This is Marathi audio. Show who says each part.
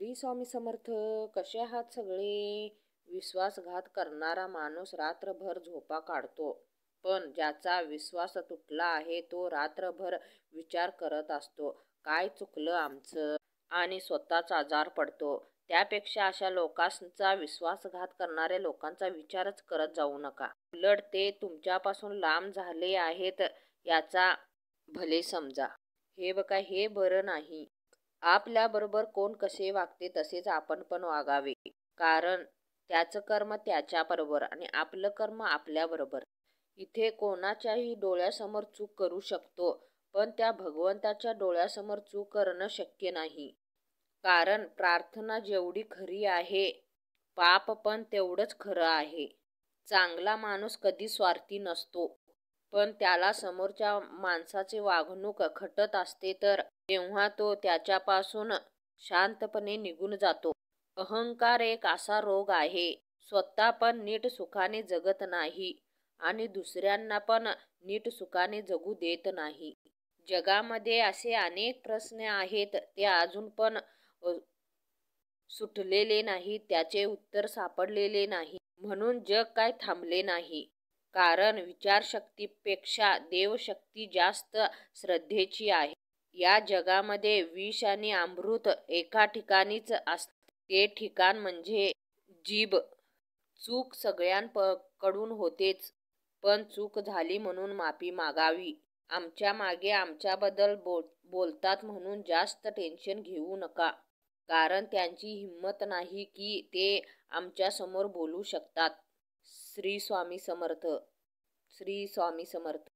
Speaker 1: श्री स्वामी समर्थ. कसे आहात सगळे? विश्वासघात करणारा माणूस रात्रभर झोपा काढतो, पण ज्याचा विश्वास तुटला आहे तो रात्रभर विचार करत असतो, काय चुकलं आमचं, आणि स्वतःच आजार पडतो. त्यापेक्षा अशा लोकांचा, विश्वासघात करणाऱ्या लोकांचा विचारच करत जाऊ नका. उलट ते तुमच्यापासून लांब झाले आहेत याचा भले समजा. हे बघा, हे बरं नाही. आपल्याबरोबर कोण कसे वागते तसेच आपण पण वागावे. कारण त्याचं कर्म त्याच्याबरोबर आणि आपलं कर्म आपल्याबरोबर. इथे कोणाच्याही डोळ्यासमोर चूक करू शकतो, पण त्या भगवंताच्या डोळ्यासमोर चूक करणं शक्य नाही. कारण प्रार्थना जेवढी खरी आहे, पाप पण तेवढंच खरं आहे. चांगला माणूस कधी स्वार्थी नसतो, पण त्याला समोरच्या माणसाची वागणूक खटत असते तर तेव्हा तो त्याच्यापासून शांतपणे निघून जातो. अहंकार एक असा रोग आहे, स्वतः पण नीट सुखाने जगत नाही आणि दुसऱ्यांना पण नीट सुखाने जगू देत नाही. जगामध्ये असे अनेक प्रश्न आहेत, ते अजून पण सुटलेले नाही, त्याचे उत्तर सापडलेले नाही. म्हणून जग काय थांबले नाही. कारण विचारशक्तीपेक्षा देवशक्ती जास्त श्रद्धेची आहे. या जगामध्ये विष आणि अमृत एका ठिकाणीच असते. ते ठिकाण म्हणजे जीभ. चूक सगळ्यांकडून होतेच, पण चूक झाली म्हणून माफी मागावी. आमच्या मागे आमच्याबद्दल बोलतात म्हणून जास्त टेन्शन घेऊ नका. कारण त्यांची हिंमत नाही की ते आमच्यासमोर बोलू शकतात. श्री स्वामी समर्थ. श्री स्वामी समर्थ.